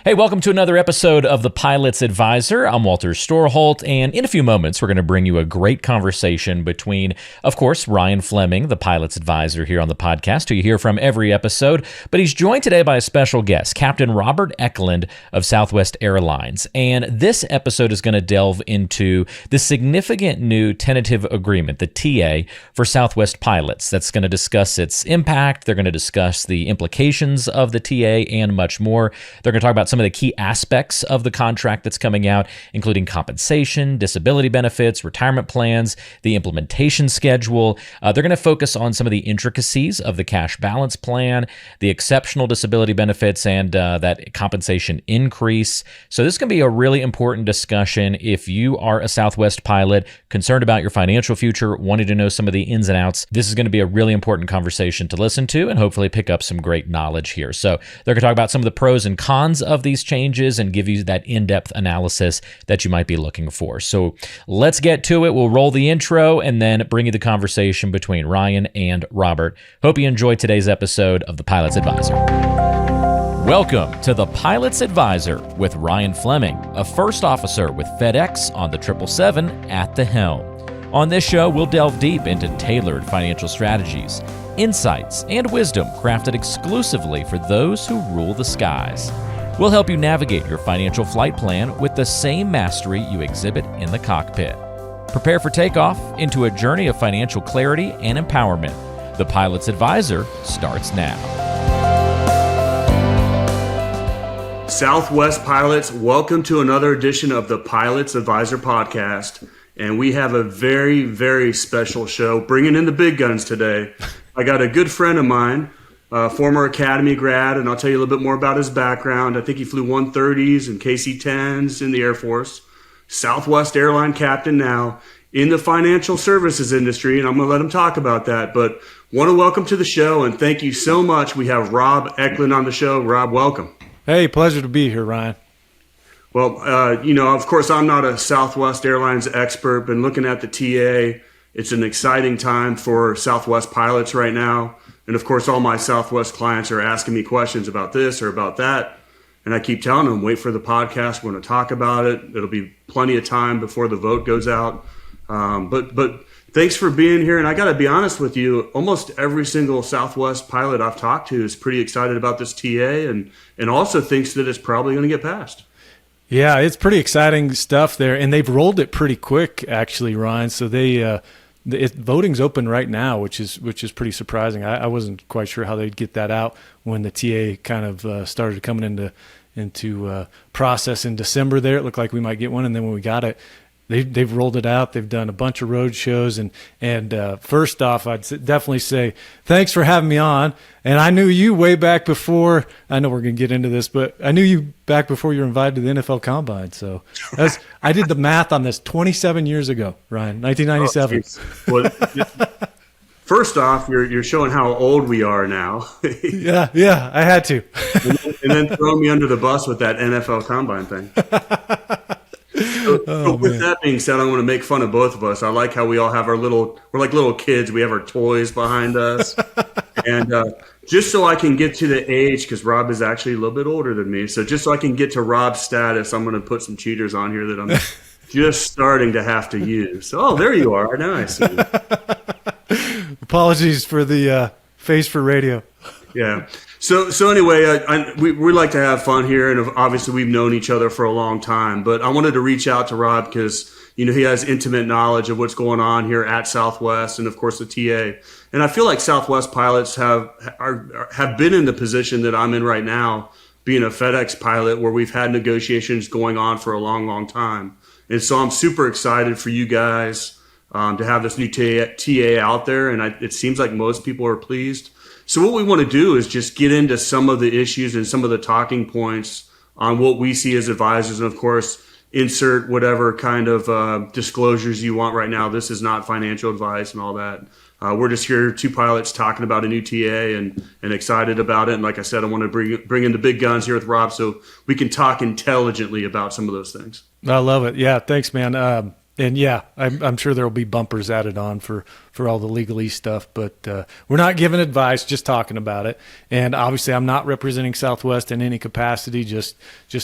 Hey, welcome to another episode of The Pilot's Advisor. I'm Walter Storholt, and in a few moments, we're going to bring you a great conversation between, of course, Ryan Fleming, the Pilot's Advisor here on the podcast, who you hear from every episode, but he's joined today by a special guest, Captain Robert Eklund of Southwest Airlines. And this episode is going to delve into the significant new Tentative Agreement, the TA, for Southwest pilots. That's going to discuss its impact. They're going to discuss the implications of the TA and much more. They're going to talk about some of the key aspects of the contract that's coming out, including compensation, disability benefits, retirement plans, the implementation schedule. They're going to focus on some of the intricacies of the cash balance plan, the exceptional disability benefits, and that compensation increase. So this is going to be a really important discussion if you are a Southwest pilot, concerned about your financial future, wanting to know some of the ins and outs. This is going to be a really important conversation to listen to and hopefully pick up some great knowledge here. So they're going to talk about some of the pros and cons of these changes and give you that in-depth analysis that you might be looking for. So let's get to it. We'll roll the intro and then bring you the conversation between Ryan and Robert. Hope you enjoyed today's episode of The Pilot's Advisor. Welcome to The Pilot's Advisor with Ryan Fleming, a first officer with FedEx on the 777 at the helm. On this show, we'll delve deep into tailored financial strategies, insights, and wisdom crafted exclusively for those who rule the skies. We'll help you navigate your financial flight plan with the same mastery you exhibit in the cockpit. Prepare for takeoff into a journey of financial clarity and empowerment. The Pilot's Advisor starts now. Southwest pilots, welcome to another edition of the Pilot's Advisor podcast. And we have a very, very special show, bringing in the big guns today. I got a good friend of mine, former Academy grad, and I'll tell you a little bit more about his background. I think he flew 130s and KC-10s in the Air Force, Southwest Airline captain now, in the financial services industry, and I'm going to let him talk about that. But want to welcome to the show, and thank you so much. We have Rob Eklund on the show. Rob, welcome. Hey, pleasure to be here, Ryan. Well, of course, I'm not a Southwest Airlines expert. Been looking at the TA. It's an exciting time for Southwest pilots right now. And, of course, all my Southwest clients are asking me questions about this or about that. And I keep telling them, wait for the podcast. We're going to talk about it. It'll be plenty of time before the vote goes out. But thanks for being here. And I got to be honest with you, almost every single Southwest pilot I've talked to is pretty excited about this TA and also thinks that it's probably going to get passed. Yeah, it's pretty exciting stuff there, and they've rolled it pretty quick, actually, Ryan. So voting's open right now, which is pretty surprising. I wasn't quite sure how they'd get that out when the TA kind of started coming into process in December. There, it looked like we might get one, and then when we got it, they've rolled it out. They've done a bunch of road shows, and first off, I'd definitely say thanks for having me on. And I knew you way back before. I know we're going to get into this, but I knew you back before you were invited to the NFL Combine. So I did the math on this 27 years ago, Ryan, 1997. Oh, well, first off, you're showing how old we are now. Yeah, I had to. and then throwing me under the bus with that NFL Combine thing. So with that being said, I'm going to make fun of both of us. I like how we all have we're like little kids. We have our toys behind us. And just so I can get to the age, because Rob is actually a little bit older than me, so just so I can get to Rob's status, I'm going to put some cheaters on here that I'm just starting to have to use. Oh, there you are. Now I see you. Apologies for the face for radio. Yeah. So anyway, we like to have fun here, and obviously we've known each other for a long time. But I wanted to reach out to Rob because he has intimate knowledge of what's going on here at Southwest, and of course the TA. And I feel like Southwest pilots have been in the position that I'm in right now, being a FedEx pilot, where we've had negotiations going on for a long, long time. And so I'm super excited for you guys to have this new TA out there, and it seems like most people are pleased. So what we want to do is just get into some of the issues and some of the talking points on what we see as advisors. And of course, insert whatever kind of disclosures you want right now. This is not financial advice and all that. We're just here, two pilots talking about a new TA and excited about it. And like I said, I want to bring in the big guns here with Rob so we can talk intelligently about some of those things. I love it. Yeah, thanks, man. And yeah, I'm sure there will be bumpers added on for all the legalese stuff, but we're not giving advice, just talking about it. And obviously, I'm not representing Southwest in any capacity, just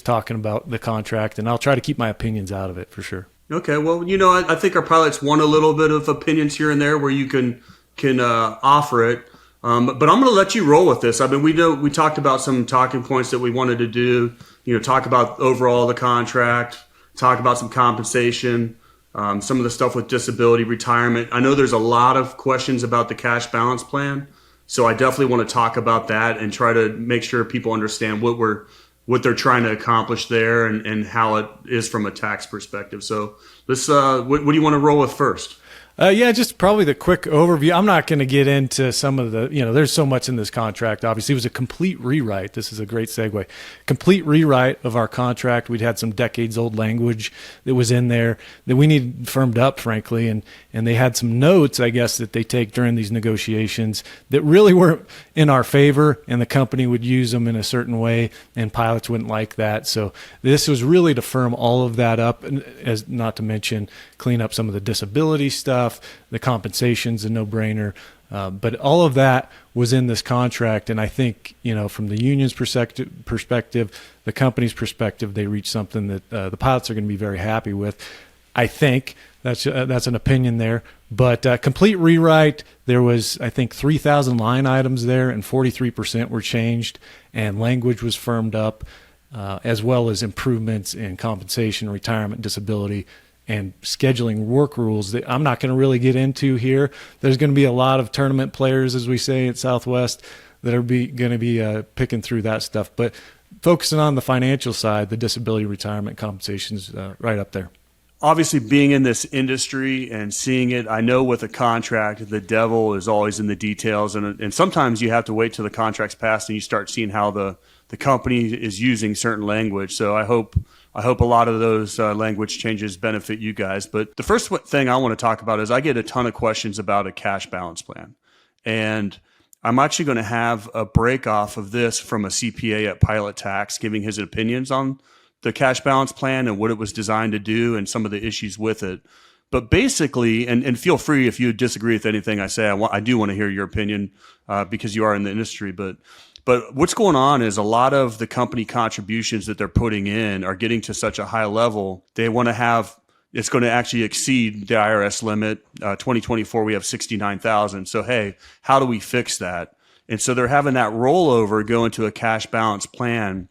talking about the contract. And I'll try to keep my opinions out of it for sure. Okay, well, I think our pilots want a little bit of opinions here and there where you can offer it. But I'm going to let you roll with this. I mean, we talked about some talking points that we wanted to do. Talk about overall the contract, talk about some compensation. Some of the stuff with disability, retirement. I know there's a lot of questions about the cash balance plan, so I definitely want to talk about that and try to make sure people understand what they're trying to accomplish there and how it is from a tax perspective. So let's what do you want to roll with first? Yeah, just probably the quick overview. I'm not going to get into some of the, there's so much in this contract. Obviously, it was a complete rewrite. This is a great segue. Complete rewrite of our contract. We'd had some decades old language that was in there that we needed firmed up, frankly. And they had some notes, I guess, that they take during these negotiations that really weren't in our favor, and the company would use them in a certain way, and pilots wouldn't like that. So this was really to firm all of that up, as not to mention clean up some of the disability stuff. The compensation's a no-brainer, but all of that was in this contract, and I think from the union's perspective, the company's perspective, they reached something that the pilots are going to be very happy with. I think that's an opinion there, but complete rewrite. There was, I think, 3,000 line items there, and 43% were changed, and language was firmed up, as well as improvements in compensation, retirement, disability, and scheduling work rules that I'm not going to really get into here. There's going to be a lot of tournament players, as we say at Southwest, that are going to be picking through that stuff. But focusing on the financial side, the disability, retirement, compensations right up there. Obviously, being in this industry and seeing it, I know with a contract, the devil is always in the details. And sometimes you have to wait till the contract's passed and you start seeing how the company is using certain language. So I hope a lot of those language changes benefit you guys. But the first thing I want to talk about is I get a ton of questions about a cash balance plan. And I'm actually going to have a break off of this from a CPA at Pilot Tax giving his opinions on the cash balance plan and what it was designed to do and some of the issues with it. But basically, and feel free if you disagree with anything I say, I do want to hear your opinion because you are in the industry. But what's going on is a lot of the company contributions that they're putting in are getting to such a high level. They want to have, it's going to actually exceed the IRS limit. 2024, we have 69,000. So, hey, how do we fix that? And so they're having that rollover go into a cash balance plan,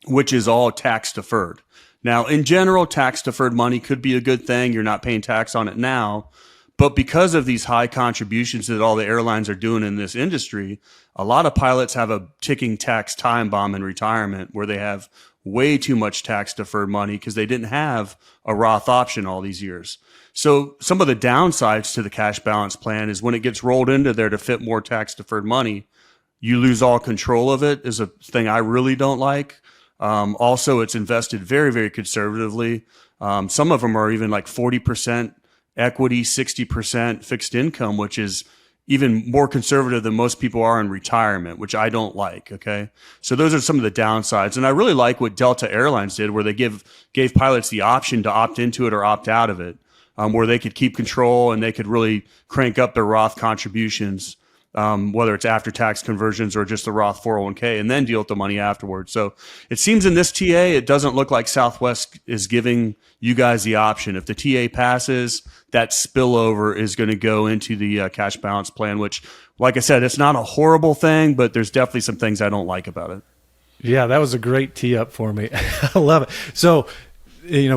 which is all tax deferred. Now, in general, tax deferred money could be a good thing. You're not paying tax on it now. But because of these high contributions that all the airlines are doing in this industry, a lot of pilots have a ticking tax time bomb in retirement where they have way too much tax deferred money because they didn't have a Roth option all these years. So some of the downsides to the cash balance plan is when it gets rolled into there to fit more tax deferred money, you lose all control of it is a thing I really don't like. Also, it's invested very, very conservatively. Some of them are even like 40% equity, 60% fixed income, which is even more conservative than most people are in retirement, which I don't like. Okay. So those are some of the downsides. And I really like what Delta Airlines did, where they gave pilots the option to opt into it or opt out of it, where they could keep control and they could really crank up their Roth contributions, whether it's after tax conversions or just the Roth 401k, and then deal with the money afterwards. So it seems in this TA, it doesn't look like Southwest is giving you guys the option. If the TA passes, that spillover is going to go into the cash balance plan, which, like I said, it's not a horrible thing, but there's definitely some things I don't like about it. Yeah, that was a great tee up for me. I love it. So,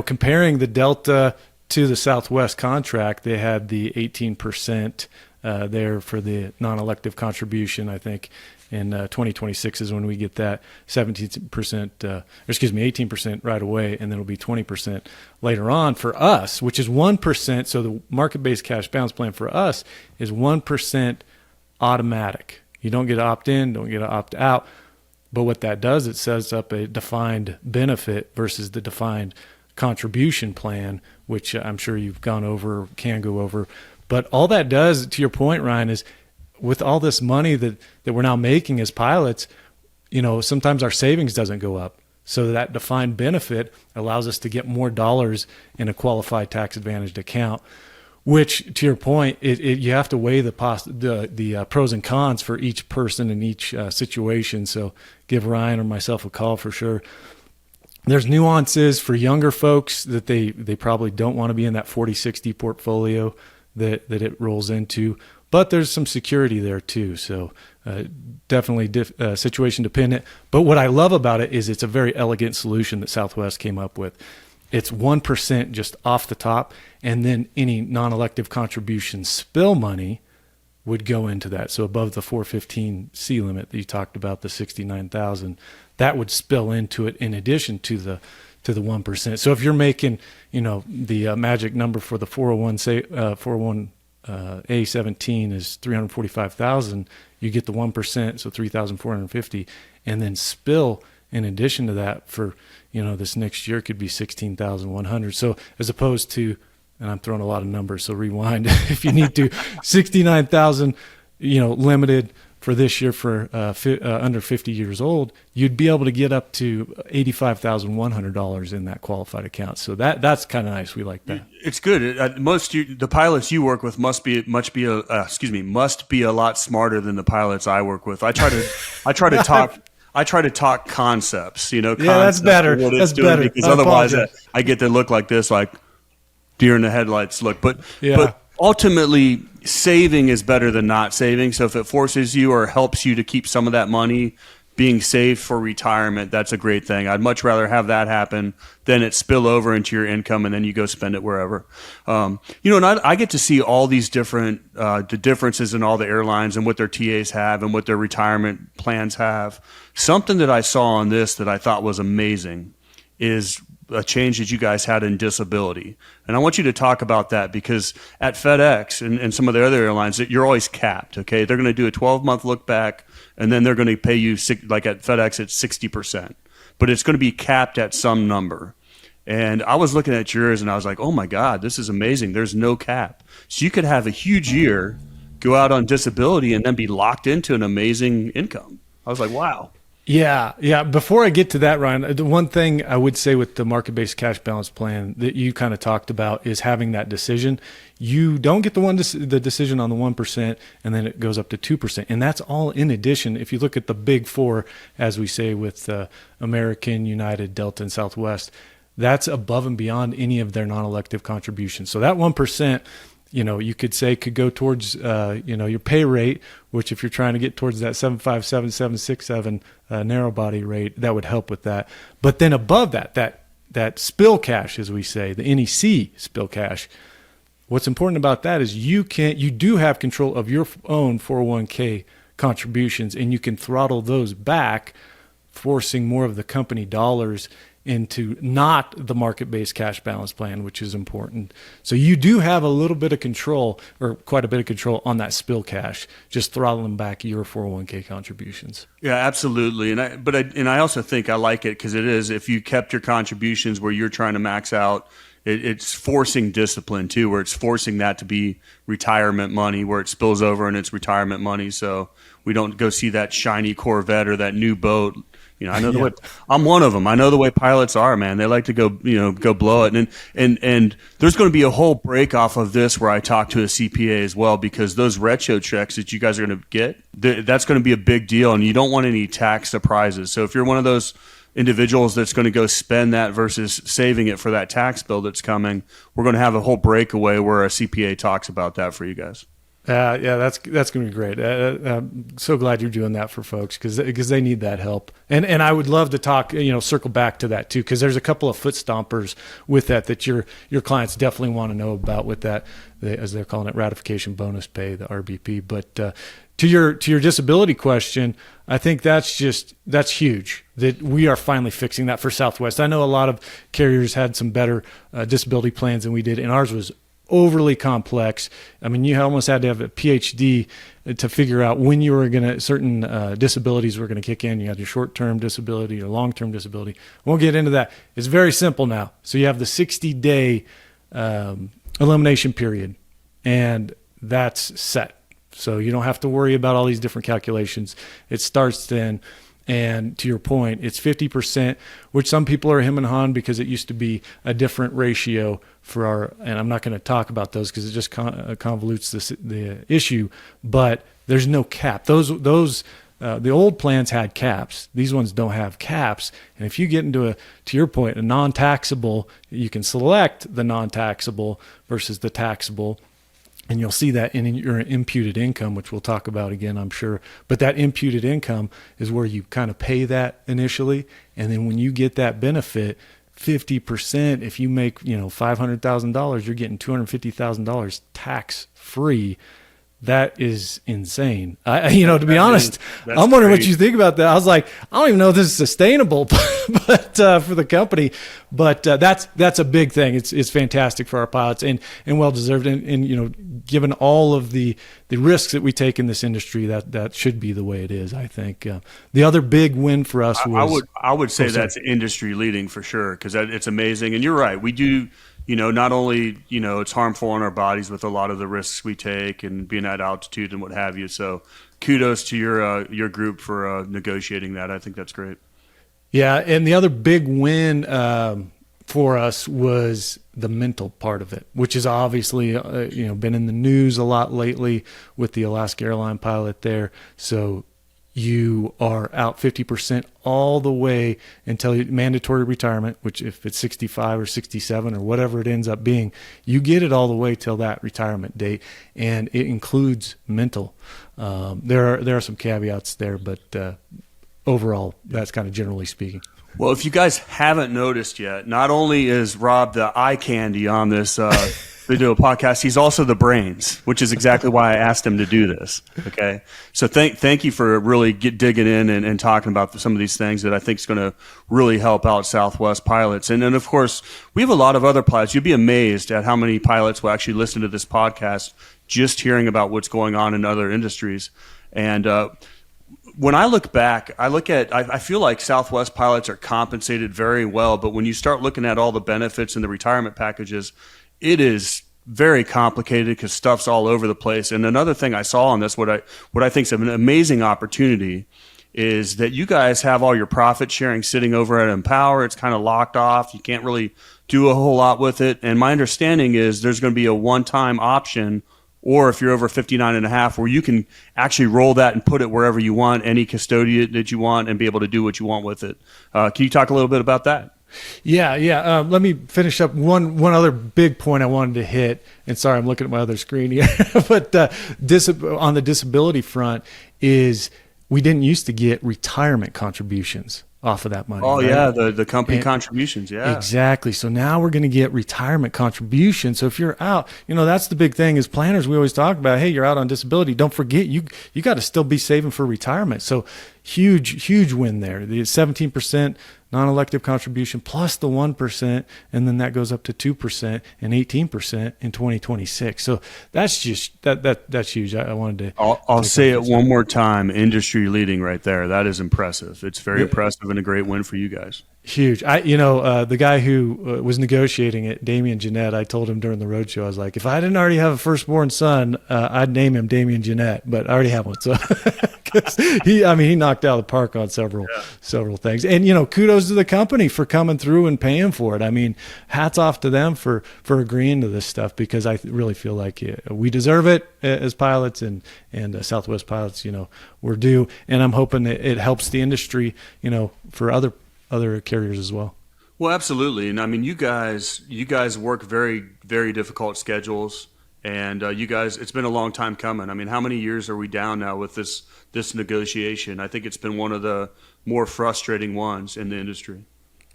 comparing the Delta to the Southwest contract, they had the 18% there for the non-elective contribution. I think in 2026 is when we get that 18% right away, and then it'll be 20% later on for us, which is 1%. So the market-based cash balance plan for us is 1% automatic. You don't get to opt in, don't get to opt out. But what that does, it sets up a defined benefit versus the defined contribution plan, which I'm sure you've gone over, can go over. But all that does, to your point, Ryan, is with all this money that we're now making as pilots, sometimes our savings doesn't go up. So that defined benefit allows us to get more dollars in a qualified tax advantaged account, which, to your point, you have to weigh the pros and cons for each person in each situation. So give Ryan or myself a call for sure. There's nuances for younger folks that they probably don't want to be in that 40-60 portfolio that it rolls into, but there's some security there too. So definitely situation dependent. But what I love about it is it's a very elegant solution that Southwest came up with. It's 1% just off the top, and then any non-elective contribution spill money would go into that. So above the 415C limit that you talked about, the 69,000, that would spill into it in addition to the 1%. So if you're making, the magic number for the 401A17 is 345,000, you get the 1%, so 3,450, and then spill in addition to that for, this next year could be 16,100. So as opposed to, and I'm throwing a lot of numbers, so rewind if you need to, 69,000, limited for this year for under 50 years old, you'd be able to get up to $85,100 in that qualified account. So that's kind of nice. We like that. It's good. The pilots you work with must be a lot smarter than the pilots I work with. I try to talk concepts. Concepts, that's better. That's better. Because otherwise, I get to look like this, like deer in the headlights look. But ultimately, saving is better than not saving. So if it forces you or helps you to keep some of that money being saved for retirement, that's a great thing. I'd much rather have that happen than it spill over into your income and then you go spend it wherever. And I get to see all these the differences in all the airlines and what their TAs have and what their retirement plans have. Something that I saw on this that I thought was amazing is a change that you guys had in disability. And I want you to talk about that because at FedEx and some of the other airlines, you're always capped, okay? They're going to do a 12-month look back, and then they're going to pay you, like at FedEx, it's 60%. But it's going to be capped at some number. And I was looking at yours, and I was like, oh, my God, this is amazing. There's no cap. So you could have a huge year, go out on disability, and then be locked into an amazing income. I was like, wow. Yeah. Before I get to that, Ryan, the one thing I would say with the market-based cash balance plan that you kind of talked about is having that decision. You don't get the decision on the 1%, and then it goes up to 2%. And that's all in addition. If you look at the big four, as we say with American, United, Delta, and Southwest, that's above and beyond any of their non-elective contributions. So that 1%, you could say could go towards, your pay rate, which if you're trying to get towards that 757, 767 narrow body rate, that would help with that. But then above that spill cash, as we say, the NEC spill cash, what's important about that is you do have control of your own 401k contributions, and you can throttle those back, forcing more of the company dollars into not the market-based cash balance plan, which is important. So you do have a little bit of control, or quite a bit of control on that spill cash, just throttling back your 401k contributions. Yeah, absolutely. And I also think I like it because it is, if you kept your contributions where you're trying to max out, it's forcing discipline too, where it's forcing that to be retirement money, where it spills over and it's retirement money. So we don't go see that shiny Corvette or that new boat. I know the way. I'm one of them. I know the way pilots are, man. They like to go blow it. And there's going to be a whole break off of this where I talk to a CPA as well, because those retro checks that you guys are going to get, that's going to be a big deal, and you don't want any tax surprises. So if you're one of those individuals that's going to go spend that versus saving it for that tax bill that's coming, we're going to have a whole breakaway where a CPA talks about that for you guys. That's going to be great. I'm so glad you're doing that for folks because they need that help. And I would love to talk, circle back to that too, because there's a couple of foot stompers with that your clients definitely want to know about with that, as they're calling it, ratification bonus pay, the RBP. But to your disability question, I think that's huge that we are finally fixing that for Southwest. I know a lot of carriers had some better disability plans than we did, and ours was overly complex. I mean, you almost had to have a PhD to figure out when you were certain disabilities were going to kick in. You had your short-term disability, your long-term disability. Won't get into that. It's very simple now. So you have the 60-day elimination period, and that's set. So you don't have to worry about all these different calculations. It starts then, And to your point, it's 50%, which some people are him and hawing because it used to be a different ratio for our, and I'm not going to talk about those because it just convolutes the issue, but there's no cap. The old plans had caps. These ones don't have caps. And if you get into to your point, a non-taxable, you can select the non-taxable versus the taxable. And you'll see that in your imputed income, which we'll talk about again, I'm sure. But that imputed income is where you kind of pay that initially. And then when you get that benefit, 50%, if you make, $500,000, you're getting $250,000 tax free. That is insane. To be honest, I'm wondering what you think about that. I was like, I don't even know if this is sustainable, but for the company, but that's a big thing. It's fantastic for our pilots and well deserved. And given all of the risks that we take in this industry, that should be the way it is. I think the other big win for us was I would say that's industry leading for sure because it's amazing. And you're right, we do. Not only, it's harmful on our bodies with a lot of the risks we take and being at altitude and what have you. So kudos to your group for negotiating that. I think that's great. Yeah. And the other big win for us was the mental part of it, which is obviously, been in the news a lot lately with the Alaska airline pilot there. So you are out 50% all the way until mandatory retirement, which if it's 65 or 67 or whatever it ends up being, you get it all the way till that retirement date. And it includes mental. There are some caveats there, but overall, that's kind of generally speaking. Well, if you guys haven't noticed yet, not only is Rob the eye candy on this video podcast, he's also the brains, which is exactly why I asked him to do this. Okay, so thank you for really digging in and talking about some of these things that I think is going to really help out Southwest pilots. And then, of course, we have a lot of other pilots. You'd be amazed at how many pilots will actually listen to this podcast just hearing about what's going on in other industries. And when I look back, I feel like Southwest pilots are compensated very well, but when you start looking at all the benefits and the retirement packages, it is very complicated because stuff's all over the place. And another thing I saw on this, what I think is an amazing opportunity, is that you guys have all your profit sharing sitting over at Empower. It's kind of locked off. You can't really do a whole lot with it. And my understanding is there's going to be a one-time option, or if you're over 59 and a half, where you can actually roll that and put it wherever you want, any custodian that you want, and be able to do what you want with it. Can you talk a little bit about that? Yeah. Let me finish up one other big point I wanted to hit. And sorry, I'm looking at my other screen here. But on the disability front is we didn't used to get retirement contributions off of that money. Oh, right? Yeah, the company contributions, yeah. Exactly. So now we're going to get retirement contributions. So if you're out, that's the big thing is planners, we always talk about, hey, you're out on disability. Don't forget, you got to still be saving for retirement. So huge win there. The 17% non-elective contribution plus the 1%, and then that goes up to 2% and 18% in 2026. So that's just that's huge. I wanted to. I'll say it one more time. Industry leading right there. That is impressive. It's very impressive and a great win for you guys. Huge. The guy who was negotiating it, Damien Jeanette, I told him during the roadshow, I was like, if I didn't already have a firstborn son, I'd name him Damien Jeanette, but I already have one. So he knocked out of the park on several things. And, kudos to the company for coming through and paying for it. I mean, hats off to them for agreeing to this stuff, because I really feel like we deserve it as pilots, and Southwest pilots, we're due. And I'm hoping that it helps the industry, for other carriers as well. Well, absolutely. And I mean, you guys work very, very difficult schedules, and you guys, it's been a long time coming. I mean, how many years are we down now with this negotiation? I think it's been one of the more frustrating ones in the industry.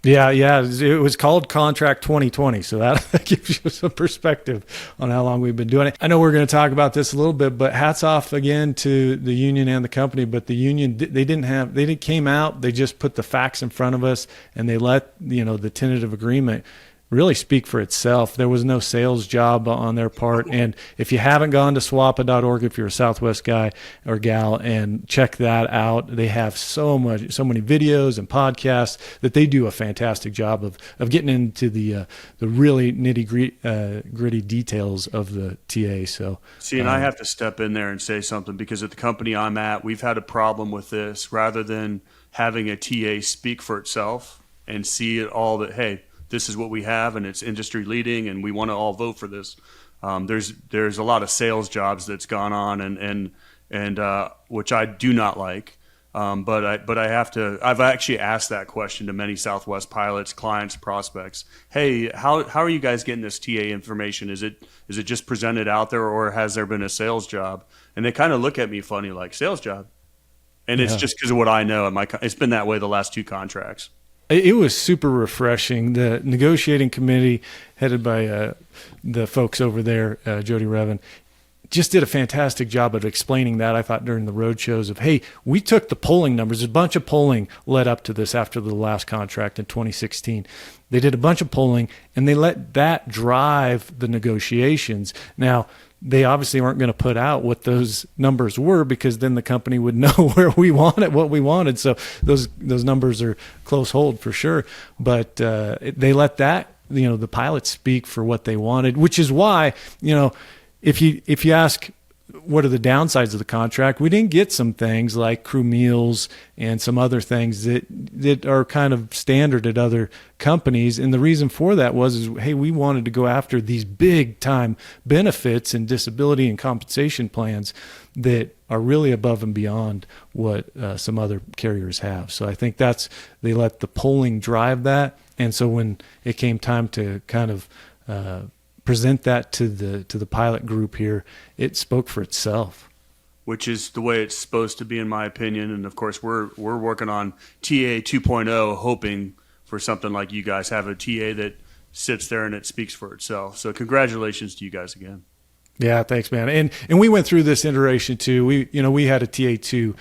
Yeah. It was called Contract 2020, so that gives you some perspective on how long we've been doing it. I know we're going to talk about this a little bit, but hats off again to the union and the company. But the union, they came out, they just put the facts in front of us, and they let the tentative agreement really speak for itself. There was no sales job on their part. And if you haven't gone to swapa.org, if you're a Southwest guy or gal, and check that out, they have so many videos and podcasts that they do a fantastic job of getting into the really gritty details of the TA. So and I have to step in there and say something, because at the company I'm at, we've had a problem with this. Rather than having a TA speak for itself and see it all that, hey, this is what we have and it's industry leading and we want to all vote for this. There's a lot of sales jobs that's gone on and which I do not like. But I've actually asked that question to many Southwest pilots, clients, prospects. Hey, how are you guys getting this TA information? Is it just presented out there, or has there been a sales job? And they kind of look at me funny, like, sales job. And it's just because of what I know. It's been that way the last 2 contracts. It was super refreshing. The negotiating committee, headed by the folks over there, Jody Revin, just did a fantastic job of explaining that, I thought, during the road shows of, hey, we took the polling numbers. A bunch of polling led up to this after the last contract in 2016. They did a bunch of polling, and they let that drive the negotiations. Now, they obviously weren't going to put out what those numbers were, because then the company would know where we wanted, what we wanted. So those numbers are close hold for sure. But they let that, the pilots speak for what they wanted, which is why, if you ask what are the downsides of the contract, we didn't get some things like crew meals and some other things that are kind of standard at other companies. And the reason for that was, hey, we wanted to go after these big time benefits and disability and compensation plans that are really above and beyond what some other carriers have. So I think they let the polling drive that. And so when it came time to kind of present that to the pilot group here, it spoke for itself. Which is the way it's supposed to be, in my opinion. And of course, we're working on TA 2.0, hoping for something like you guys have, a TA that sits there and it speaks for itself. So congratulations to you guys again. Yeah, thanks, man. And we went through this iteration too. We had a TA2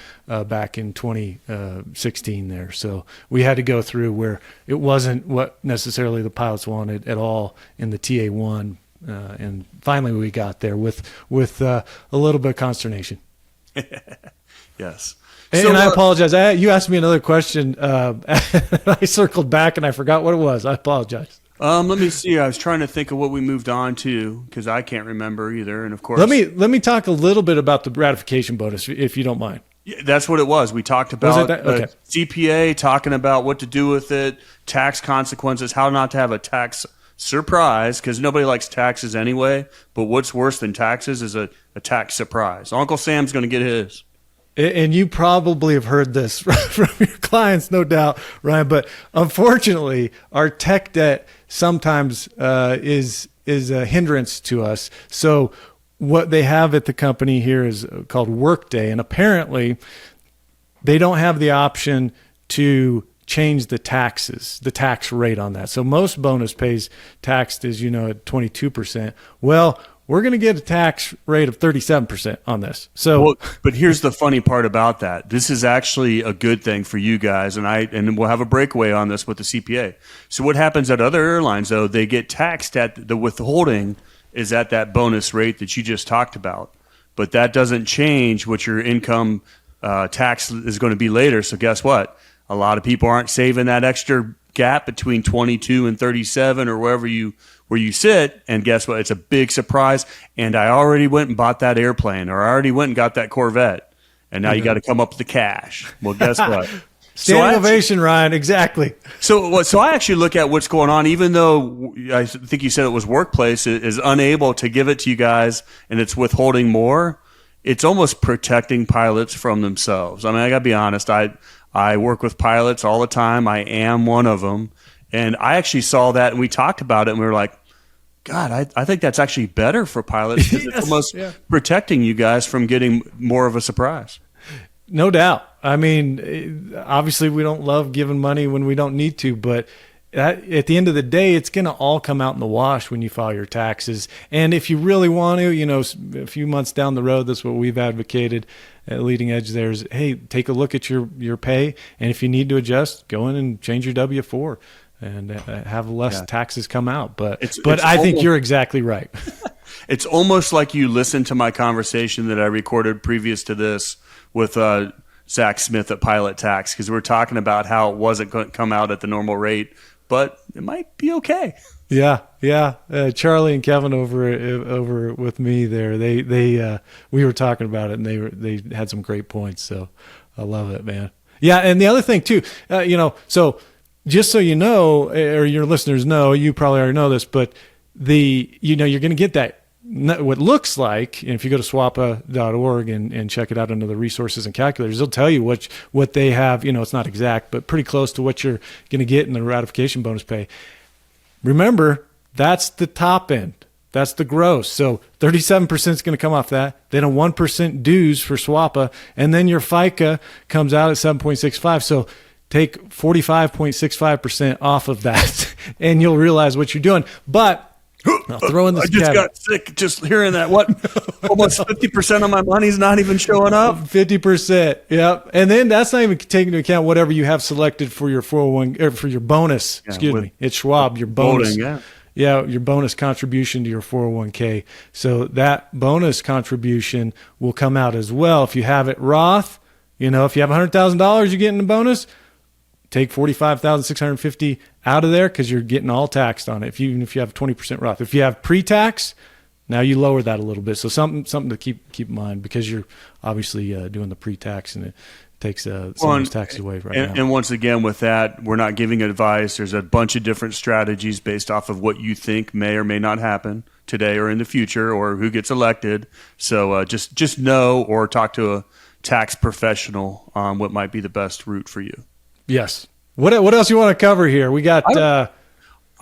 back in 2016 there, so we had to go through where it wasn't what necessarily the pilots wanted at all in the TA1, and finally we got there with a little bit of consternation. Yes. And I apologize. You asked me another question. I circled back and I forgot what it was. I apologize. Let me see. I was trying to think of what we moved on to, because I can't remember either. And of course, let me talk a little bit about the ratification bonus, if you don't mind. Yeah, that's what it was. We talked about CPA, talking about what to do with it, tax consequences, how not to have a tax surprise, because nobody likes taxes anyway. But what's worse than taxes is a tax surprise. Uncle Sam's going to get his. And you probably have heard this from your clients, no doubt, Ryan. But unfortunately, our tech debt sometimes is a hindrance to us. So what they have at the company here is called Workday, and apparently they don't have the option to change the tax rate on that. So most bonus pays taxed, as you know, at 22%. Well, we're going to get a tax rate of 37% on this. So, but here's the funny part about that. This is actually a good thing for you guys, and we'll have a breakaway on this with the CPA. So what happens at other airlines, though, they get taxed at the withholding is at that bonus rate that you just talked about. But that doesn't change what your income tax is going to be later. So guess what? A lot of people aren't saving that extra gap between 22 and 37 or where you sit, and guess what? It's a big surprise. And I already went and bought that airplane, or I already went and got that Corvette, and now you got to come up with the cash. Well, guess what? Standing ovation, Ryan. Exactly. So I actually look at what's going on, even though I think you said it was Workplace is unable to give it to you guys, and it's withholding more. It's almost protecting pilots from themselves. I mean, I got to be honest. I work with pilots all the time. I am one of them. And I actually saw that, and we talked about it, and we were like, God, I think that's actually better for pilots, because it's almost protecting you guys from getting more of a surprise. No doubt. I mean, obviously we don't love giving money when we don't need to, but at the end of the day, it's going to all come out in the wash when you file your taxes. And if you really want to, a few months down the road, that's what we've advocated at Leading Edge there is, hey, take a look at your pay. And if you need to adjust, go in and change your W-4 and have less taxes come out. But I think you're exactly right. It's almost like you listened to my conversation that I recorded previous to this with Zach Smith at Pilot Tax, because we're talking about how it wasn't going to come out at the normal rate, but it might be okay. Yeah. Charlie and Kevin over with me there. They we were talking about it, and they had some great points. So I love it, man. Yeah, and the other thing too, so just so you know, or your listeners know, you probably already know this, but you're going to get that what looks like, and if you go to swapa.org and check it out under the resources and calculators, they'll tell you what they have. It's not exact, but pretty close to what you're going to get in the ratification bonus pay. Remember, that's the top end. That's the gross. So 37% is going to come off that. Then a 1% dues for SWAPA. And then your FICA comes out at 7.65. So take 45.65% off of that, and you'll realize what you're doing. But I'll throw in this I just caveat. got sick just hearing that. What? Almost 50% of my money's not even showing up? 50%. Yep. And then that's not even taking into account whatever you have selected for your 401 or for your bonus. Excuse me. It's Schwab, your bonus. Voting, Yeah, your bonus contribution to your 401k. So that bonus contribution will come out as well. If you have it Roth, if you have $100,000 you're getting a bonus, take $45,650 out of there because you're getting all taxed on it. Even if you have 20% Roth. If you have pre-tax, now you lower that a little bit. So something to keep in mind, because you're obviously doing the pre-tax, and it takes some of those taxes away now. And once again, with that, we're not giving advice. There's a bunch of different strategies based off of what you think may or may not happen today or in the future, or who gets elected. So just know, or talk to a tax professional on what might be the best route for you. Yes. What else you want to cover here? We got.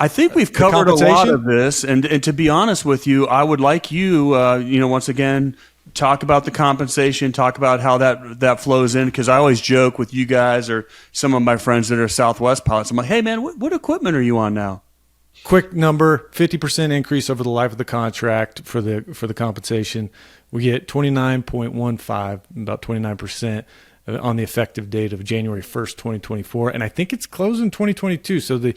I think we've covered a lot of this, and to be honest with you, I would like you, once again, talk about the compensation, talk about how that flows in, because I always joke with you guys or some of my friends that are Southwest pilots. I'm like, hey man, what equipment are you on now? Quick number: 50% increase over the life of the contract for the compensation. We get 29.15, about 29%. On the effective date of January 1st, 2024. And I think it's closing 2022. So the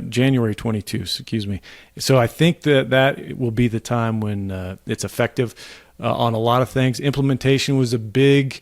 January 22, excuse me. So I think that will be the time when it's effective on a lot of things. Implementation was a big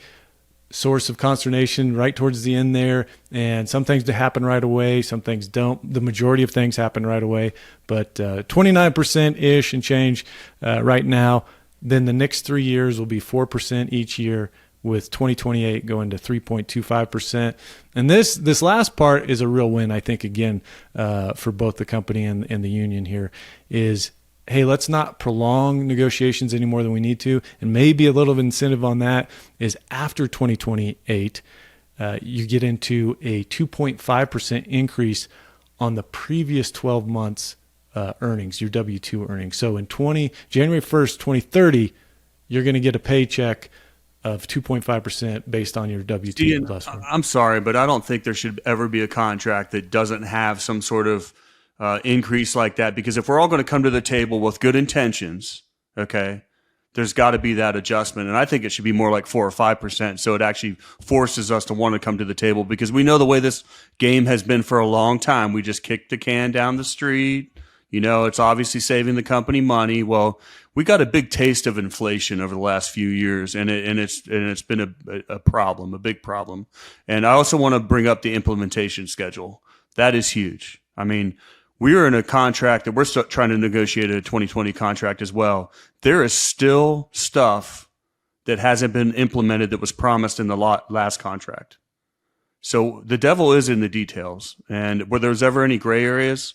source of consternation right towards the end there. And some things happen right away. Some things don't. The majority of things happen right away. But 29%-ish and change right now. Then the next 3 years will be 4% each year, with 2028 going to 3.25%. And this last part is a real win, I think, again, for both the company and the union here, is, hey, let's not prolong negotiations any more than we need to. And maybe a little incentive on that is after 2028, you get into a 2.5% increase on the previous 12 months earnings, your W-2 earnings. So in January 1st, 2030, you're going to get a paycheck of 2.5% based on your W-2. I'm sorry, but I don't think there should ever be a contract that doesn't have some sort of increase like that, because if we're all going to come to the table with good intentions, okay, there's got to be that adjustment. And I think it should be more like 4 or 5%, so it actually forces us to want to come to the table, because we know the way this game has been for a long time. We just kick the can down the street. It's obviously saving the company money. Well, we got a big taste of inflation over the last few years, and it's been a problem, a big problem. And I also want to bring up the implementation schedule. That is huge. I mean, we are in a contract that we're still trying to negotiate a 2020 contract as well. There is still stuff that hasn't been implemented that was promised in the last contract. So the devil is in the details, and where there's ever any gray areas,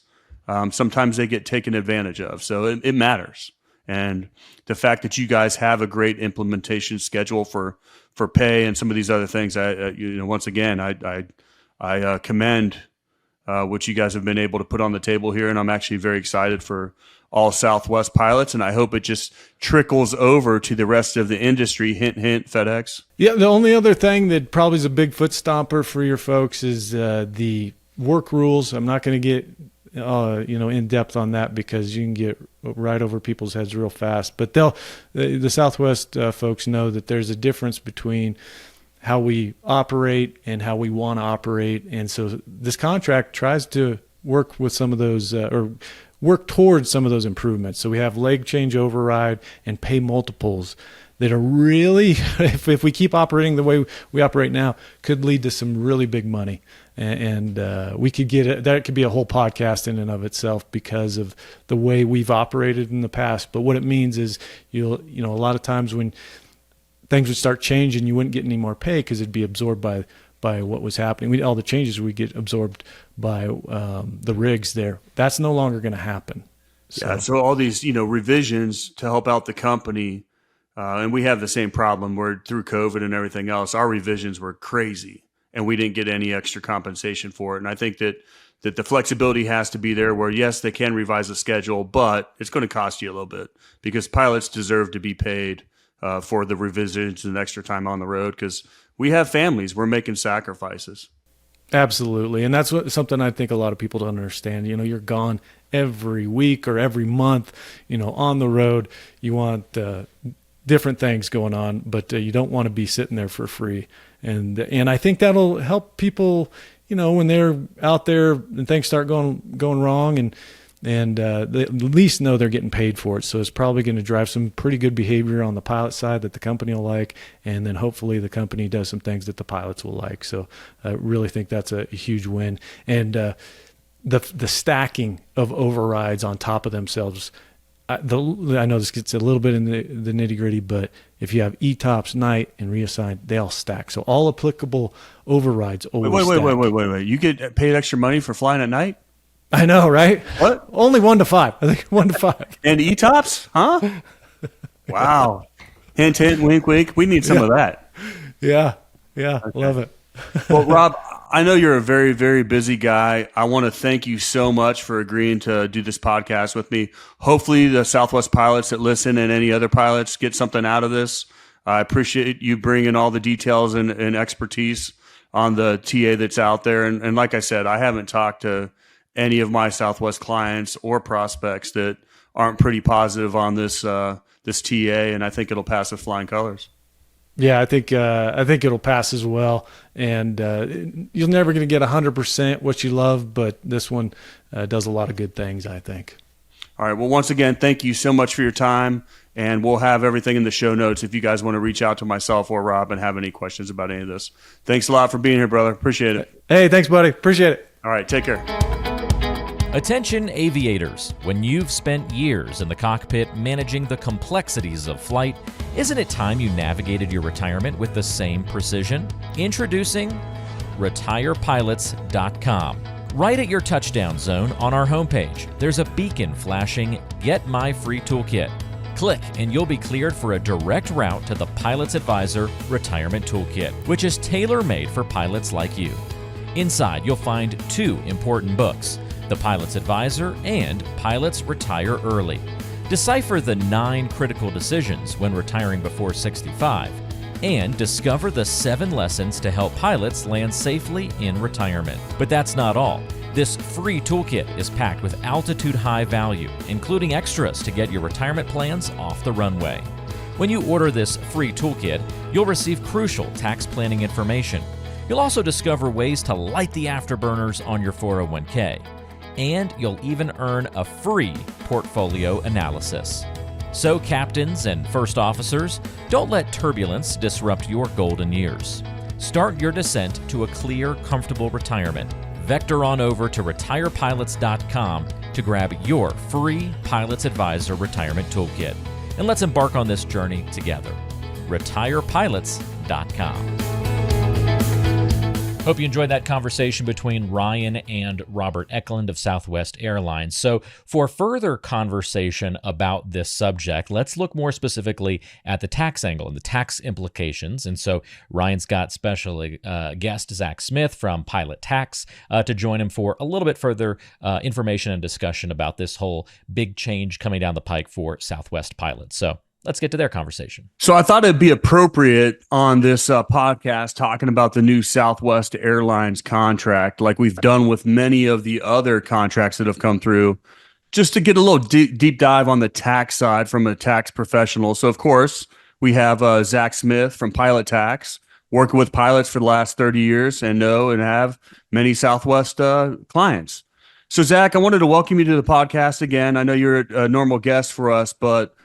sometimes they get taken advantage of. So it matters. And the fact that you guys have a great implementation schedule for pay and some of these other things, once again, I commend what you guys have been able to put on the table here. And I'm actually very excited for all Southwest pilots. And I hope it just trickles over to the rest of the industry. Hint, hint, FedEx. Yeah. The only other thing that probably is a big foot stomper for your folks is the work rules. I'm not going to get in depth on that, because you can get right over people's heads real fast. But the Southwest folks know that there's a difference between how we operate and how we want to operate. And so this contract tries to work with some of those, or work towards some of those improvements. So we have leg change override and pay multiples that are really, if we keep operating the way we operate now, could lead to some really big money. And we could get it. That could be a whole podcast in and of itself, because of the way we've operated in the past. But what it means is, a lot of times when things would start changing, you wouldn't get any more pay because it'd be absorbed by by what was happening. All the changes would get absorbed by the rigs there. That's no longer going to happen. So all these, revisions to help out the company, and we have the same problem where through COVID and everything else, our revisions were crazy and we didn't get any extra compensation for it. And I think that the flexibility has to be there where, yes, they can revise the schedule, but it's going to cost you a little bit because pilots deserve to be paid for the revisions and extra time on the road because we have families. We're making sacrifices. Absolutely. And that's something I think a lot of people don't understand. You're gone every week or every month, on the road. You want different things going on, but you don't want to be sitting there for free. And I think that'll help people, when they're out there and things start going wrong, and they at least know they're getting paid for it. So it's probably going to drive some pretty good behavior on the pilot side that the company will like, and then hopefully the company does some things that the pilots will like. So I really think that's a huge win. And the stacking of overrides on top of themselves, I know this gets a little bit in the nitty gritty, but if you have ETOPS, night, and reassign, they all stack. So all applicable overrides always stack. Wait. You get paid extra money for flying at night? I know, right? What? Only 1 to 5. I think 1 to 5. And ETOPS? Huh? Wow. Hint, hint, wink, wink. We need some of that. Yeah. Okay. Love it. Well, Rob, I know you're a very, very busy guy. I want to thank you so much for agreeing to do this podcast with me. Hopefully the Southwest pilots that listen and any other pilots get something out of this. I appreciate you bringing all the details and expertise on the TA that's out there. And like I said, I haven't talked to any of my Southwest clients or prospects that aren't pretty positive on this TA, and I think it'll pass with flying colors. Yeah, I think it'll pass as well, and you're never going to get 100% what you love, but this one does a lot of good things, I think. All right. Well, once again, thank you so much for your time, and we'll have everything in the show notes if you guys want to reach out to myself or Rob and have any questions about any of this. Thanks a lot for being here, brother. Appreciate it. Hey, thanks, buddy. Appreciate it. All right. Take care. Attention aviators, when you've spent years in the cockpit managing the complexities of flight, isn't it time you navigated your retirement with the same precision? Introducing retirepilots.com. Right at your touchdown zone on our homepage, there's a beacon flashing Get My Free Toolkit. Click and you'll be cleared for a direct route to the Pilot's Advisor Retirement Toolkit, which is tailor-made for pilots like you. Inside, you'll find 2 important books, The Pilot's Advisor and Pilots Retire Early. Decipher the 9 critical decisions when retiring before 65, and discover the 7 lessons to help pilots land safely in retirement. But that's not all. This free toolkit is packed with altitude-high value, including extras to get your retirement plans off the runway. When you order this free toolkit, you'll receive crucial tax planning information. You'll also discover ways to light the afterburners on your 401k. And you'll even earn a free portfolio analysis. So, captains and first officers, don't let turbulence disrupt your golden years. Start your descent to a clear, comfortable retirement. Vector on over to retirepilots.com to grab your free Pilot's Advisor Retirement Toolkit. And let's embark on this journey together. retirepilots.com. Hope you enjoyed that conversation between Ryan and Robert Eklund of Southwest Airlines. So for further conversation about this subject, let's look more specifically at the tax angle and the tax implications. And so Ryan's got special guest Zach Smith from Pilot Tax to join him for a little bit further information and discussion about this whole big change coming down the pike for Southwest pilots. So let's get to their conversation. So I thought it'd be appropriate on this podcast talking about the new Southwest Airlines contract, like we've done with many of the other contracts that have come through, just to get a little deep dive on the tax side from a tax professional. So, of course, we have Zach Smith from Pilot Tax, working with pilots for the last 30 years and know and have many Southwest clients. So, Zach, I wanted to welcome you to the podcast again. I know you're a normal guest for us, but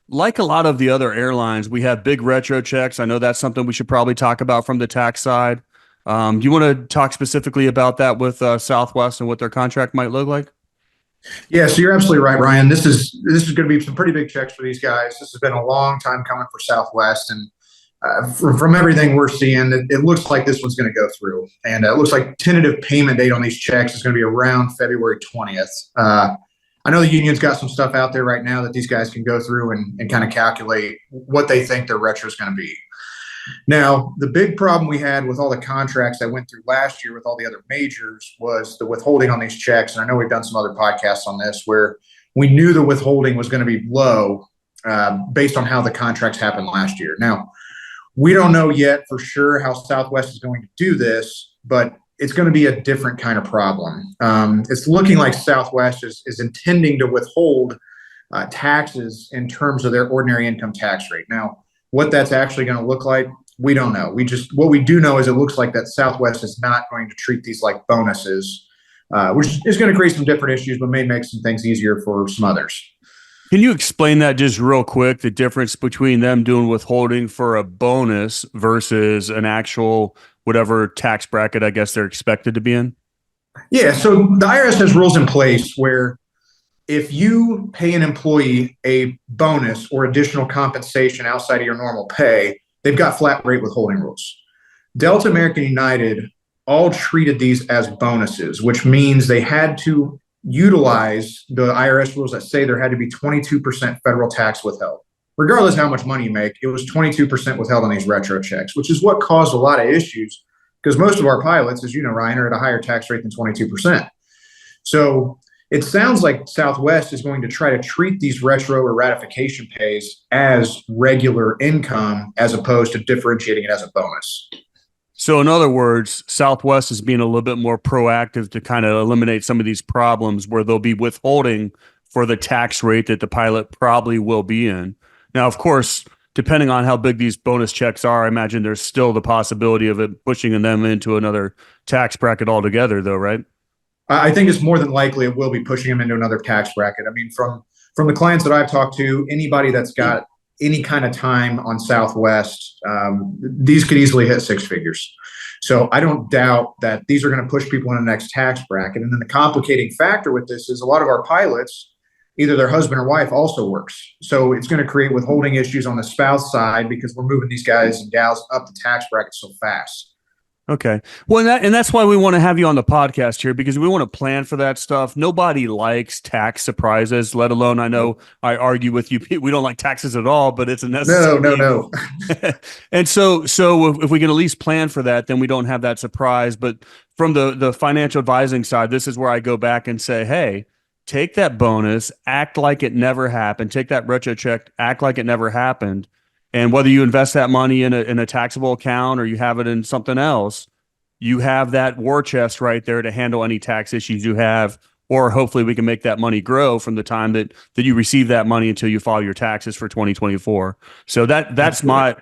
like a lot of the other airlines, we have big retro checks. I know that's something we should probably talk about from the tax side. Do you want to talk specifically about that with Southwest and what their contract might look like? Yeah, so you're absolutely right, Ryan. This is going to be some pretty big checks for these guys. This has been a long time coming for Southwest, and from everything we're seeing, it looks like this one's going to go through. And it looks like tentative payment date on these checks is going to be around February 20th. I know the union's got some stuff out there right now that these guys can go through and kind of calculate what they think their retro is going to be. Now, the big problem we had with all the contracts that went through last year with all the other majors was the withholding on these checks. And I know we've done some other podcasts on this where we knew the withholding was going to be low based on how the contracts happened last year. Now, we don't know yet for sure how Southwest is going to do this, but it's going to be a different kind of problem. It's looking like Southwest is intending to withhold taxes in terms of their ordinary income tax rate. Now, what that's actually going to look like, we don't know. What we do know is it looks like that Southwest is not going to treat these like bonuses, which is going to create some different issues, but may make some things easier for some others. Can you explain that just real quick, the difference between them doing withholding for a bonus versus an actual whatever tax bracket I guess they're expected to be in? Yeah, so the IRS has rules in place where if you pay an employee a bonus or additional compensation outside of your normal pay, they've got flat rate withholding rules. Delta, American, United all treated these as bonuses, which means they had to utilize the IRS rules that say there had to be 22% federal tax withheld. Regardless of how much money you make, it was 22% withheld on these retro checks, which is what caused a lot of issues because most of our pilots, as you know, Ryan, are at a higher tax rate than 22%. So it sounds like Southwest is going to try to treat these retro or ratification pays as regular income as opposed to differentiating it as a bonus. So in other words, Southwest is being a little bit more proactive to kind of eliminate some of these problems where they'll be withholding for the tax rate that the pilot probably will be in. Now, of course, depending on how big these bonus checks are, I imagine there's still the possibility of it pushing them into another tax bracket altogether, though, right? I think it's more than likely it will be pushing them into another tax bracket. I mean, from the clients that I've talked to, anybody that's got any kind of time on Southwest, these could easily hit six figures. So I don't doubt that these are going to push people in the next tax bracket. And then the complicating factor with this is a lot of our pilots, either their husband or wife also works. So it's going to create withholding issues on the spouse side because we're moving these guys and gals up the tax bracket so fast. Okay. Well, that's why we want to have you on the podcast here, because we want to plan for that stuff. Nobody likes tax surprises, let alone, I know I argue with you, we don't like taxes at all, but it's a necessary. No. And so if we can at least plan for that, then we don't have that surprise. But from the financial advising side, this is where I go back and say, hey, take that bonus, act like it never happened. Take that retro check, act like it never happened. And whether you invest that money in a taxable account or you have it in something else, you have that war chest right there to handle any tax issues you have, or hopefully we can make that money grow from the time that you receive that money until you file your taxes for 2024. So that's my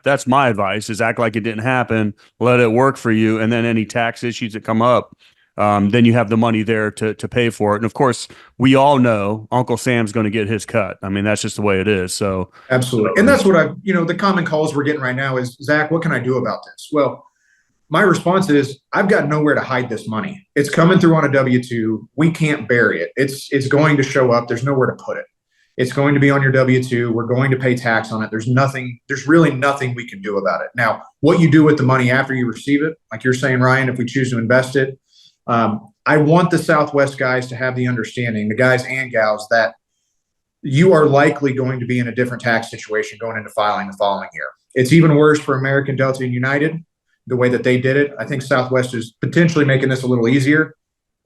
advice is act like it didn't happen, let it work for you, and then any tax issues that come up, then you have the money there to pay for it. And of course, we all know Uncle Sam's going to get his cut. I mean, that's just the way it is. So absolutely. And that's what the common calls we're getting right now is, Zach, what can I do about this? Well, my response is I've got nowhere to hide this money. It's coming through on a W-2. We can't bury it. It's going to show up. There's nowhere to put it. It's going to be on your W-2. We're going to pay tax on it. There's really nothing we can do about it. Now, what you do with the money after you receive it, like you're saying, Ryan, if we choose to invest it, I want the Southwest guys to have the understanding, the guys and gals, that you are likely going to be in a different tax situation going into filing the following year. It's even worse for American, Delta, and United, the way that they did it. I think Southwest is potentially making this a little easier,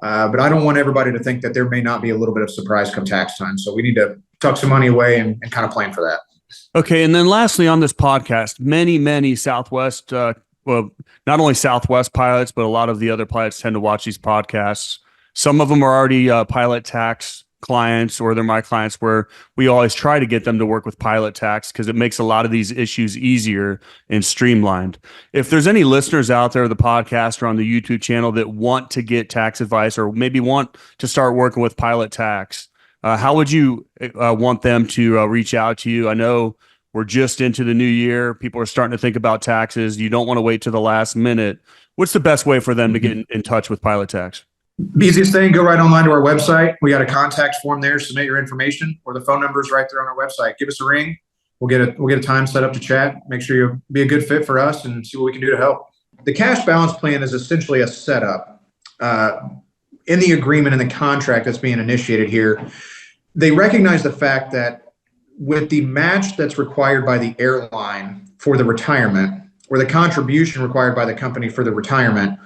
but I don't want everybody to think that there may not be a little bit of surprise come tax time. So we need to tuck some money away and kind of plan for that. Okay. And then lastly on this podcast, many Southwest well, not only Southwest pilots, but a lot of the other pilots tend to watch these podcasts. Some of them are already pilot tax clients, or they're my clients, where we always try to get them to work with pilot tax because it makes a lot of these issues easier and streamlined. If there's any listeners out there, the podcast or on the YouTube channel, that want to get tax advice or maybe want to start working with pilot tax, how would you want them to reach out to you? I know we're just into the new year. People are starting to think about taxes. You don't want to wait to the last minute. What's the best way for them to get in touch with pilot tax? The easiest thing, go right online to our website. We got a contact form there. Submit your information, or the phone number is right there on our website. Give us a ring. We'll get a time set up to chat. Make sure you'll be a good fit for us and see what we can do to help. The cash balance plan is essentially a setup. In the agreement and the contract that's being initiated here, they recognize the fact that with the match that's required by the airline for the retirement, or the contribution required by the company for the retirement,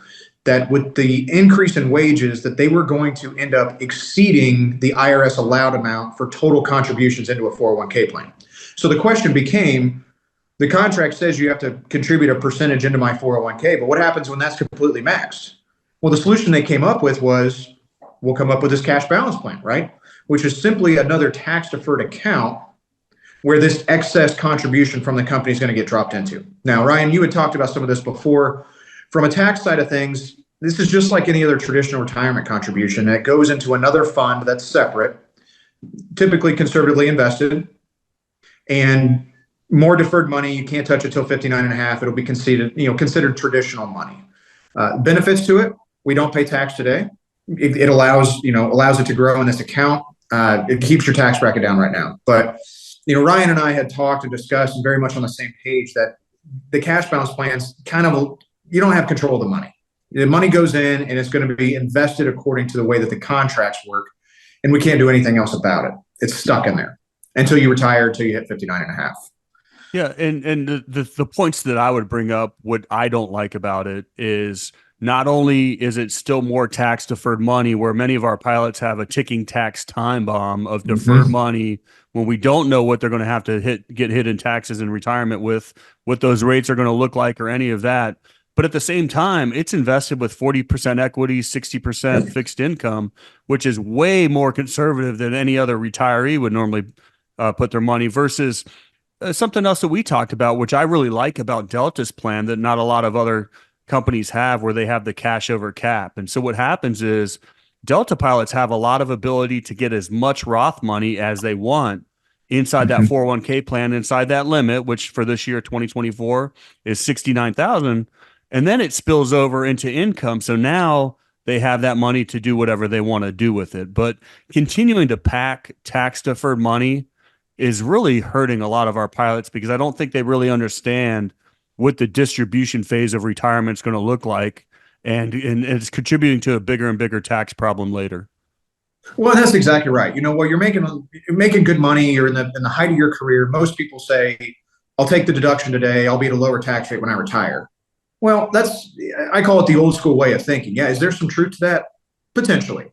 that with the increase in wages, that they were going to end up exceeding the IRS allowed amount for total contributions into a 401k plan. So the question became, the contract says you have to contribute a percentage into my 401k, but what happens when that's completely maxed? Well, the solution they came up with was, we'll come up with this cash balance plan, right? Which is simply another tax deferred account where this excess contribution from the company is going to get dropped into. Now, Ryan, you had talked about some of this before. From a tax side of things, this is just like any other traditional retirement contribution that goes into another fund that's separate, typically conservatively invested, and more deferred money. You can't touch it till 59 and a half. It'll be considered traditional money. Benefits to it: we don't pay tax today. It allows it to grow in this account. It keeps your tax bracket down right now. But Ryan and I had talked and discussed, and very much on the same page, that the cash balance plans you don't have control of the money. The money goes in and it's going to be invested according to the way that the contracts work, and we can't do anything else about it. It's stuck in there until you retire, until you hit 59 and a half. Yeah, and the points that I would bring up, what I don't like about it is, not only is it still more tax deferred money, where many of our pilots have a ticking tax time bomb of deferred money when we don't know what they're going to have to get hit in taxes in retirement with, what those rates are going to look like, or any of that. But at the same time, it's invested with 40% equity, 60% fixed income, which is way more conservative than any other retiree would normally put their money, versus something else that we talked about, which I really like about Delta's plan that not a lot of other companies have, where they have the cash over cap. And so what happens is, Delta pilots have a lot of ability to get as much Roth money as they want inside that 401k plan, inside that limit, which for this year, 2024, is 69,000. And then it spills over into income. So now they have that money to do whatever they want to do with it. But continuing to pack tax deferred money is really hurting a lot of our pilots, because I don't think they really understand what the distribution phase of retirement is going to look like. And it's contributing to a bigger and bigger tax problem later. Well, that's exactly right. While you're making good money, you're in the height of your career, most people say, I'll take the deduction today, I'll be at a lower tax rate when I retire. Well, I call it the old school way of thinking. Yeah, is there some truth to that? Potentially.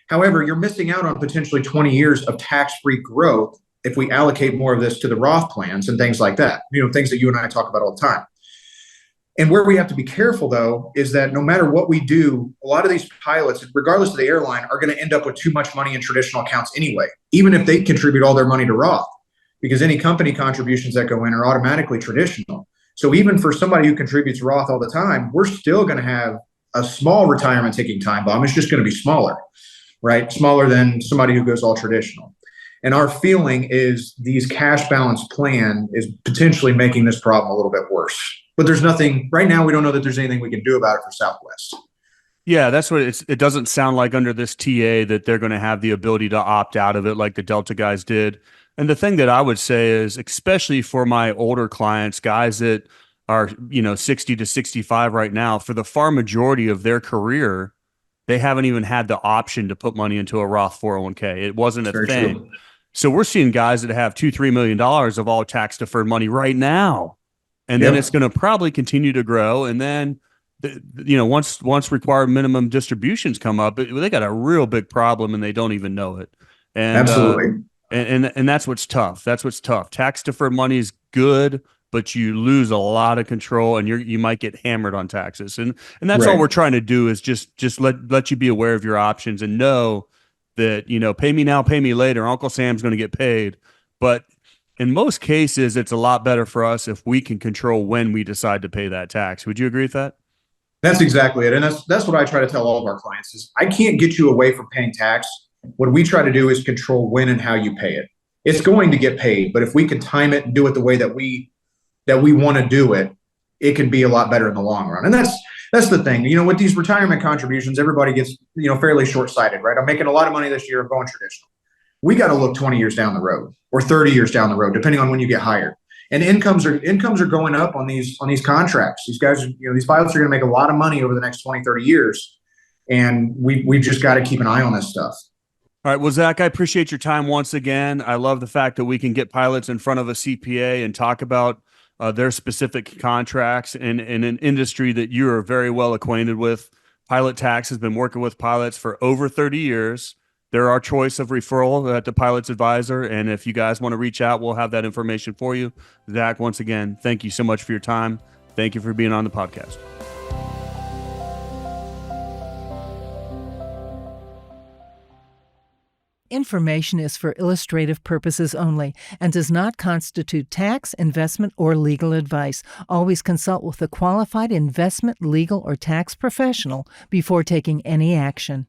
However, you're missing out on potentially 20 years of tax-free growth if we allocate more of this to the Roth plans and things like that, things that you and I talk about all the time. And where we have to be careful, though, is that no matter what we do, a lot of these pilots, regardless of the airline, are going to end up with too much money in traditional accounts anyway, even if they contribute all their money to Roth, because any company contributions that go in are automatically traditional. So even for somebody who contributes Roth all the time, we're still going to have a small retirement ticking time bomb. It's just going to be smaller, right? Smaller than somebody who goes all traditional. And our feeling is these cash balance plan is potentially making this problem a little bit worse. But there's nothing right now. We don't know that there's anything we can do about it for Southwest. Yeah, that's what it doesn't sound like under this TA that they're going to have the ability to opt out of it like the Delta guys did. And the thing that I would say is, especially for my older clients, guys that are 60 to 65 right now, for the far majority of their career, they haven't even had the option to put money into a Roth 401k. It wasn't a thing. True. So we're seeing guys that have $2-3 million of all tax deferred money right now. And then it's going to probably continue to grow. And then, once required minimum distributions come up, they got a real big problem and they don't even know it. And, absolutely. And that's what's tough. That's what's tough. Tax deferred money is good, but you lose a lot of control, and you might get hammered on taxes. And that's all we're trying to do, is just let you be aware of your options and know that, pay me now, pay me later. Uncle Sam's going to get paid. But in most cases, it's a lot better for us if we can control when we decide to pay that tax. Would you agree with that? That's exactly it. And that's what I try to tell all of our clients is, I can't get you away from paying tax. What we try to do is control when and how you pay it. It's going to get paid, but if we can time it and do it the way that we want to do it, it can be a lot better in the long run. And that's the thing. With these retirement contributions, everybody gets, fairly short-sighted, right? I'm making a lot of money this year, I'm going traditional. we got to look 20 years down the road or 30 years down the road, depending on when you get hired. And incomes are going up on these contracts. These guys, these pilots are going to make a lot of money over the next 20, 30 years. And we've just got to keep an eye on this stuff. All right. Well, Zach, I appreciate your time once again. I love the fact that we can get pilots in front of a CPA and talk about their specific contracts in an industry that you are very well acquainted with. Pilot Tax has been working with pilots for over 30 years. They're our choice of referral at the Pilot's Advisor. And if you guys want to reach out, we'll have that information for you. Zach, once again, thank you so much for your time. Thank you for being on the podcast. Information is for illustrative purposes only and does not constitute tax, investment, or legal advice. Always consult with a qualified investment, legal, or tax professional before taking any action.